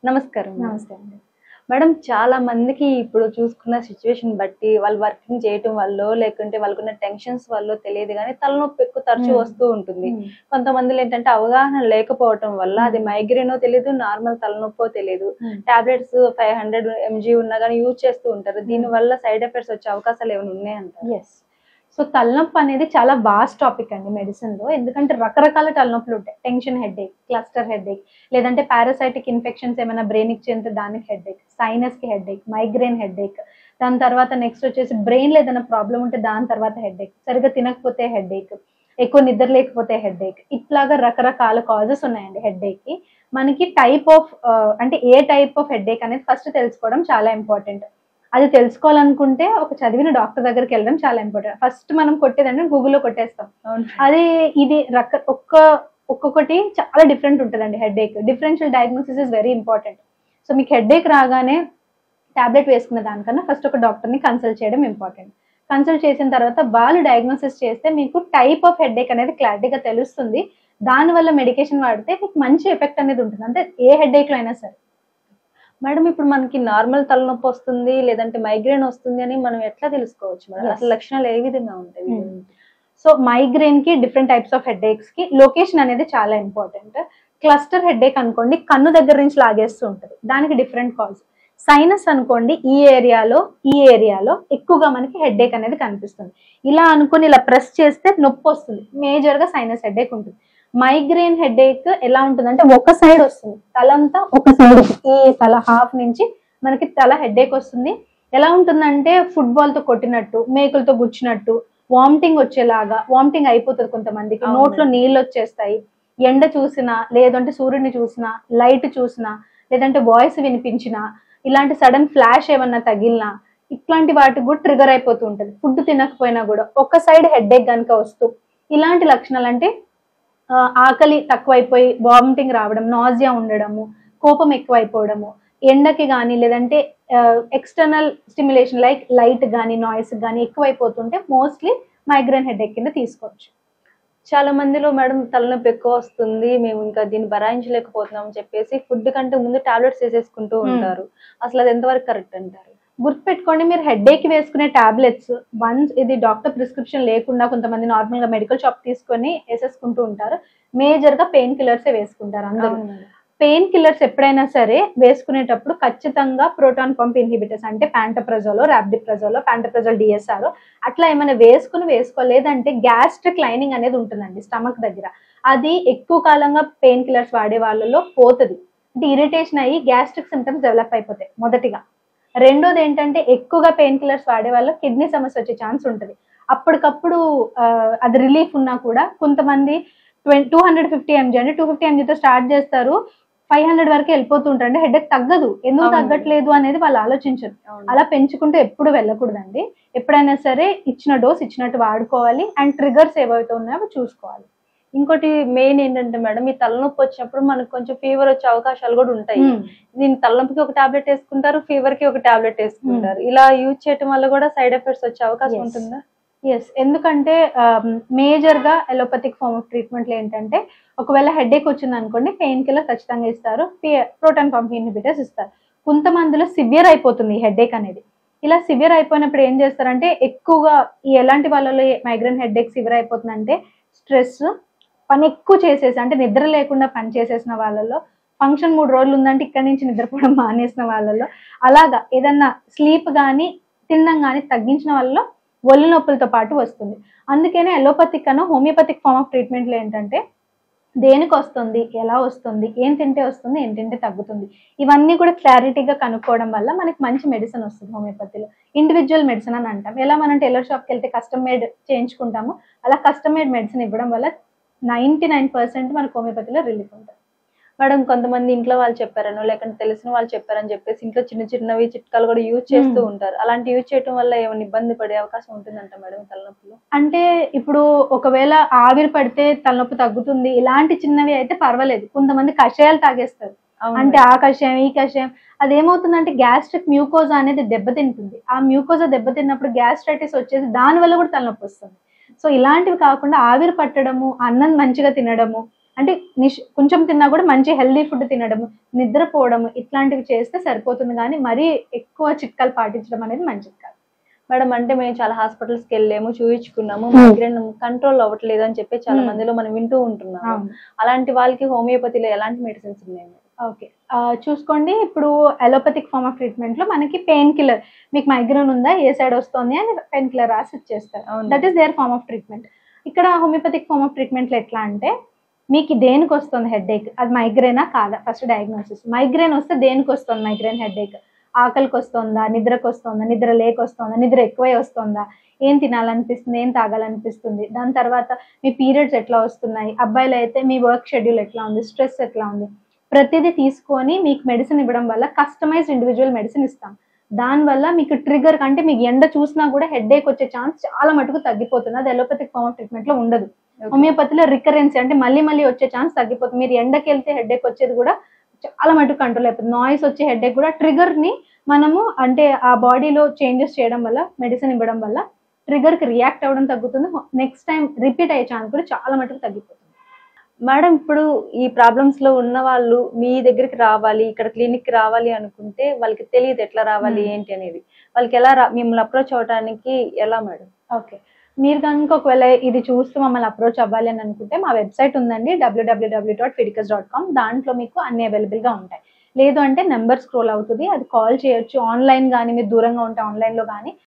నమస్కారం. నమస్తే అండి. మేడం చాలా మందికి ఇప్పుడు చూసుకున్న సిచ్యువేషన్ బట్టి వాళ్ళు వర్కింగ్ చేయటం వల్లో లేకుంటే వాళ్ళకున్న టెన్షన్స్ వల్లో తెలియదు కానీ తలనొప్పి ఎక్కువ తరచూ వస్తూ ఉంటుంది. కొంతమందిలో ఏంటంటే అవగాహన లేకపోవటం వల్ల అది మైగ్రేనో తెలియదు, నార్మల్ తలనొప్పో తెలియదు. టాబ్లెట్స్ 500 mg ఉన్నా కానీ యూజ్ చేస్తూ ఉంటారు. దీని వల్ల సైడ్ ఎఫెక్ట్స్ వచ్చే అవకాశాలు ఏమైనా ఉన్నాయంటారు? ఎస్. సో తలనొప్పి అనేది చాలా వాస్ట్ టాపిక్ అండి మెడిసిన్ లో. ఎందుకంటే రకరకాల తలనొప్పులు ఉంటాయి. టెన్షన్ హెడేక్, క్లస్టర్ హెడేక్, లేదంటే పారాసైటిక్ ఇన్ఫెక్షన్స్ ఏమైనా బ్రెయిన్ కి చెందితే దానికి హెడేక్, సైనస్ కి హెడేక్, మైగ్రేన్ హెడేక్, దాని తర్వాత నెక్స్ట్ వచ్చేసి బ్రెయిన్ లో ఏదైనా ప్రాబ్లం ఉంటే దాని తర్వాత హెడేక్, సరిగ్గా తినకపోతే హెడేక్, ఎక్కువ నిద్ర లేకపోతే హెడేక్, ఇట్లాగా రకరకాల కాజెస్ ఉన్నాయండి హెడేక్ కి. మనకి టైప్ ఆఫ్ అంటే ఏ టైప్ ఆఫ్ హెడేక్ అనేది ఫస్ట్ తెలుసుకోవడం చాలా ఇంపార్టెంట్. అది తెలుసుకోవాలనుకుంటే ఒక చదివిన డాక్టర్ దగ్గరికి వెళ్ళడం చాలా ఇంపార్టెంట్. ఫస్ట్ మనం కొట్టేదంటే గూగుల్లో కొట్టేస్తాం. అది ఇది ఒక్కొక్కటి చాలా డిఫరెంట్ ఉంటుందండి. Headache differential diagnosis is very important. So మీకు హెడేక్ రాగానే టాబ్లెట్ వేసుకున్న దానికన్నా ఫస్ట్ ఒక డాక్టర్ని కన్సల్ట్ చేయడం ఇంపార్టెంట్. కన్సల్ట్ చేసిన తర్వాత వాళ్ళు డయాగ్నోసిస్ చేస్తే మీకు టైప్ ఆఫ్ హెడేక్ అనేది క్లారిటీగా తెలుస్తుంది. దానివల్ల మెడికేషన్ వాడితే మీకు మంచి ఎఫెక్ట్ అనేది ఉంటుంది, అంటే ఏ హెడేక్ లో అయినా సరే. మేడం ఇప్పుడు మనకి నార్మల్ తలనొప్పి వస్తుంది లేదంటే మైగ్రేన్ వస్తుంది అని మనం ఎట్లా తెలుసుకోవచ్చు మేడం? అసలు లక్షణాలు ఏ విధంగా ఉంటాయి? సో మైగ్రేన్ కి డిఫరెంట్ టైప్స్ ఆఫ్ హెడేక్స్ కి లొకేషన్ అనేది చాలా ఇంపార్టెంట్. క్లస్టర్ హెడేక్ అనుకోండి, కన్ను దగ్గర నుంచి లాగేస్తూ ఉంటుంది, దానికి డిఫరెంట్ కాజ్. సైనస్ అనుకోండి, ఈ ఏరియాలో ఎక్కువగా మనకి హెడేక్ అనేది కనిపిస్తుంది. ఇలా అనుకుని ఇలా ప్రెస్ చేస్తే నొప్పి వస్తుంది, మేజర్ గా సైనస్ హెడేక్ ఉంటుంది. మైగ్రేన్ హెడేక్ ఎలా ఉంటుందంటే ఒక సైడ్ వస్తుంది, తలంతా ఒక సైడ్, ఈ తల హాఫ్ నుంచి మనకి తల హెడేక్ వస్తుంది. ఎలా ఉంటుందంటే ఫుట్బాల్ తో కొట్టినట్టు, మేకులతో గుచ్చినట్టు, వామిటింగ్ వచ్చేలాగా, వామిటింగ్ అయిపోతుంది కొంతమందికి, నోట్లో నీళ్ళు వచ్చేస్తాయి. ఎండ చూసినా, లేదంటే సూర్యుడిని చూసినా, లైట్ చూసినా, లేదంటే వాయిస్ వినిపించినా, ఇలాంటి సడన్ ఫ్లాష్ ఏమన్నా తగిలినా, ఇట్లాంటి వాటికి కూడా ట్రిగర్ అయిపోతూ ఉంటుంది. ఫుడ్ తినకపోయినా కూడా ఒక సైడ్ హెడేక్ కనుక వస్తూ, ఇలాంటి లక్షణాలు అంటే ఆకలి తక్కువైపోయి వామిటింగ్ రావడం, నాజియా ఉండడము, కోపం ఎక్కువైపోవడము, ఎండకి కానీ లేదంటే ఎక్స్టర్నల్ స్టిమ్యులేషన్ లైక్ లైట్ కానీ నాయిస్ కానీ ఎక్కువైపోతుంటే మోస్ట్లీ మైగ్రేన్ హెడేక్ కింద తీసుకోవచ్చు. చాలా మందిలో మేడం తలనొప్పి ఎక్కువ వస్తుంది, మేము ఇంకా దీన్ని భరాయించలేకపోతున్నాం అని చెప్పేసి ఫుడ్ కంటే ముందు టాబ్లెట్స్ వేసేసుకుంటూ ఉంటారు. అసలు అది ఎంతవరకు కరెక్ట్ అంటారు? గుర్తుపెట్టుకోండి, మీరు హెడేక్ వేసుకునే టాబ్లెట్స్ వన్స్ ఇది డాక్టర్ ప్రిస్క్రిప్షన్ లేకుండా కొంతమంది నార్మల్ గా మెడికల్ షాప్ తీసుకొని వేసేసుకుంటూ ఉంటారు. మేజర్ గా పెయిన్ కిల్లర్స్ వేసుకుంటారు అందరూ. పెయిన్ కిల్లర్స్ ఎప్పుడైనా సరే వేసుకునేటప్పుడు ఖచ్చితంగా ప్రోటాన్ పంప్ ఇన్హిబిటర్స్ అంటే ప్యాంటోప్రజోల్, రాబ్డిప్రజోల్, ప్యాంటోప్రజోల్ డిఎస్ఆర్ అట్లా ఏమైనా వేసుకోలేదంటే గ్యాస్ట్రిక్ లైనింగ్ అనేది ఉంటుందండి స్టమక్ దగ్గర, అది ఎక్కువ కాలంగా పెయిన్ కిల్లర్స్ వాడే వాళ్ళలో పోతుంది. అంటే ఇరిటేషన్ అయ్యి గ్యాస్ట్రిక్ సిమ్టమ్స్ డెవలప్ అయిపోతాయి మొదటిగా. రెండోది ఏంటంటే ఎక్కువగా పెయిన్ కిల్లర్స్ వాడే వాళ్ళు కిడ్నీ సమస్య వచ్చే ఛాన్స్ ఉంటుంది. అప్పటికప్పుడు అది రిలీఫ్ ఉన్నా కూడా కొంతమంది 250 mg అంటే 250 mg తో స్టార్ట్ చేస్తారు, 500 వరకు వెళ్ళిపోతుంటారు. అంటే హెడేక్ తగ్గదు, ఎందుకు తగ్గట్లేదు అనేది వాళ్ళు ఆలోచించరు. అలా పెంచుకుంటూ ఎప్పుడు వెళ్ళకూడదండి. ఎప్పుడైనా సరే ఇచ్చిన డోస్ ఇచ్చినట్టు వాడుకోవాలి, అండ్ ట్రిగర్స్ ఏవైతే ఉన్నాయో చూసుకోవాలి. ఇంకోటి మెయిన్ ఏంటంటే మేడం, ఈ తలనొప్పి వచ్చినప్పుడు మనకు కొంచెం ఫీవర్ వచ్చే అవకాశాలు కూడా ఉంటాయి. దీని తలనొప్పికి ఒక టాబ్లెట్ వేసుకుంటారు, ఫీవర్ కి ఒక టాబ్లెట్ వేసుకుంటారు. ఇలా యూజ్ చేయడం వల్ల కూడా సైడ్ ఎఫెక్ట్స్ వచ్చే అవకాశం ఉంటుందా? ఎస్, ఎందుకంటే మేజర్ గా ఎలోపతిక్ ఫార్మ్ ఆఫ్ ట్రీట్మెంట్ ఏంటంటే ఒకవేళ హెడేక్ వచ్చింది అనుకోండి, పెయిన్ కిల్లర్ ఖచ్చితంగా ఇస్తారు, ప్రోటాన్ పంప్ ఇన్హిబిటర్స్ ఇస్తారు. కొంతమందిలో సివియర్ అయిపోతుంది ఈ హెడేక్ అనేది. ఇలా సివియర్ అయిపోయినప్పుడు ఏం చేస్తారంటే ఎక్కువగా ఎలాంటి వాళ్ళలో మైగ్రేన్ హెడేక్ సివియర్ అయిపోతుందంటే స్ట్రెస్, పని ఎక్కువ చేసేసి అంటే నిద్ర లేకుండా పని చేసేసిన వాళ్ళలో, ఫంక్షన్ 3 రోజులు ఉందంటే ఇక్కడ నుంచి నిద్రపోవడం మానేసిన వాళ్ళలో, అలాగా ఏదన్నా స్లీప్ కానీ తినడం కానీ తగ్గించిన వాళ్ళలో ఒళ్ళు నొప్పులతో పాటు వస్తుంది. అందుకనే ఎలోపతిక్ కన్నా హోమియోపతిక్ ఫార్మ్ ఆఫ్ ట్రీట్మెంట్లో ఏంటంటే దేనికి వస్తుంది, ఎలా వస్తుంది, ఏం తింటే వస్తుంది, ఏం తింటే తగ్గుతుంది, ఇవన్నీ కూడా క్లారిటీగా కనుక్కోవడం వల్ల మనకి మంచి మెడిసిన్ వస్తుంది. హోమియోపతిలో ఇండివిజువల్ మెడిసిన్ అని అంటాం. ఎలా మనం టైలర్ షాప్కి వెళ్తే కస్టమ్ మేడ్ చేయించుకుంటామో అలా కస్టమ్ మేడ్ మెడిసిన్ ఇవ్వడం వల్ల 99% మనకు హోమియోపతిలో రిలీఫ్ ఉంటుంది. మేడం కొంతమంది ఇంట్లో వాళ్ళు చెప్పారనో లేకుంటే తెలిసిన వాళ్ళు చెప్పారని చెప్పేసి ఇంట్లో చిన్న చిన్నవి చిట్కాలు కూడా యూజ్ చేస్తూ ఉంటారు. అలాంటి యూజ్ చేయడం వల్ల ఏమైనా ఇబ్బంది పడే అవకాశం ఉంటుందంట మేడం తలనొప్పిలో? అంటే ఇప్పుడు ఒకవేళ ఆవిరి పడితే తలనొప్పి తగ్గుతుంది ఇలాంటి చిన్నవి అయితే పర్వాలేదు. కొంతమంది కషాయాలు తాగేస్తారు, అంటే ఆ కషాయం ఈ కషాయం, అదేమవుతుందంటే గ్యాస్ట్రిక్ మ్యూకోజా అనేది దెబ్బతింటుంది. ఆ మ్యూకోజా దెబ్బతిన్నప్పుడు గ్యాస్ట్రైటిస్ వచ్చేసి దాని వల్ల కూడా తలనొప్పి వస్తుంది. సో ఇలాంటివి కాకుండా ఆవిరి పట్టడము, అన్నం మంచిగా తినడము, అంటే కొంచెం తిన్నా కూడా మంచి హెల్దీ ఫుడ్ తినడం, నిద్రపోవడం ఇట్లాంటివి చేస్తే సరిపోతుంది, కానీ మరీ ఎక్కువ చిట్కాలు పాటించడం అనేది మంచిది కాదు. మేడం అంటే మేము చాలా హాస్పిటల్స్ కి వెళ్ళాము, చూయించుకున్నాము, మైగ్రేన్ కంట్రోల్ అవ్వట్లేదు అని చెప్పి చాలా మందిలో మనం వింటూ ఉంటున్నాము. అలాంటి వాళ్ళకి హోమియోపతిలో ఎలాంటి మెడిసిన్స్ ఉన్నాయి? ఓకే, చూసుకోండి, ఇప్పుడు అలోపతిక్ ఫార్మ్ ఆఫ్ ట్రీట్మెంట్ లో మనకి పెయిన్ కిల్లర్, మీకు మైగ్రేన్ ఉందా, ఏ సైడ్ వస్తుంది అని పెయిన్ కిల్లర్ రాసి ఇచ్చేస్తారు. That is their form of treatment. ఇక్కడ హోమియోపతిక్ ఫార్మ్ ఆఫ్ ట్రీట్మెంట్ లో ఎట్లా అంటే, మీకు దేనికి వస్తుంది హెడేక్, అది మైగ్రేనా కాదా, ఫస్ట్ డయాగ్నోసిస్. మైగ్రేన్ వస్తే దేనికి వస్తుంది మైగ్రేన్ హెడేక్, ఆకలికి వస్తుందా, నిద్రకు వస్తుందా, నిద్ర లేకొస్తుందా, నిద్ర ఎక్కువై వస్తుందా, ఏం తినాలనిపిస్తుంది, ఏం తాగాలనిపిస్తుంది, దాని తర్వాత మీ పీరియడ్స్ ఎట్లా వస్తున్నాయి, అబ్బాయిలు అయితే మీ వర్క్ షెడ్యూల్ ఎట్లా ఉంది, స్ట్రెస్ ఎట్లా ఉంది, ప్రతిదీ తీసుకొని మీకు మెడిసిన్ ఇవ్వడం వల్ల కస్టమైజ్డ్ ఇండివిజువల్ మెడిసిన్ ఇస్తాం. దానివల్ల మీకు ట్రిగర్ అంటే మీకు ఎండ చూసినా కూడా హెడేక్ వచ్చే ఛాన్స్ చాలా మటుకు తగ్గిపోతుంది. అది అలోపతిక్ ఫార్మ్ ఆఫ్ ట్రీట్మెంట్ లో ఉండదు. హోమియోపతిలో రికరెన్సీ అంటే మళ్ళీ మళ్ళీ వచ్చే ఛాన్స్ తగ్గిపోతుంది. మీరు ఎండకి వెళ్తే హెడేక్ వచ్చేది కూడా చాలా మటుకు కంట్రోల్ అయిపోతుంది. నాయిస్ వచ్చే హెడేక్ కూడా ట్రిగర్ ని మనము అంటే ఆ బాడీలో చేంజెస్ చేయడం వల్ల, మెడిసిన్ ఇవ్వడం వల్ల ట్రిగర్ కి రియాక్ట్ అవ్వడం తగ్గుతుంది. నెక్స్ట్ టైం రిపీట్ అయ్యే ఛాన్స్ కూడా చాలా మటుకు తగ్గిపోతుంది. మేడం ఇప్పుడు ఈ ప్రాబ్లమ్స్ లో ఉన్న వాళ్ళు మీ దగ్గరికి రావాలి, ఇక్కడ క్లినిక్ కి రావాలి అనుకుంటే వాళ్ళకి తెలియదు ఎట్లా రావాలి ఏంటి అనేది, వాళ్ళకి ఎలా మిమ్మల్ని అప్రోచ్ అవడానికి ఎలా మేడం? ఓకే, మీరు కనుక ఒకవేళ ఇది చూస్తూ మమ్మల్ని అప్రోచ్ అవ్వాలి అని అనుకుంటే మా వెబ్సైట్ ఉందండి, www.fiticus.com. దాంట్లో మీకు అన్ని అవైలబుల్ గా ఉంటాయి. లేదు అంటే నెంబర్ స్క్రోల్ అవుతుంది, అది కాల్ చేయొచ్చు. ఆన్లైన్ కానీ మీరు దూరంగా ఉంటే ఆన్లైన్ లో కానీ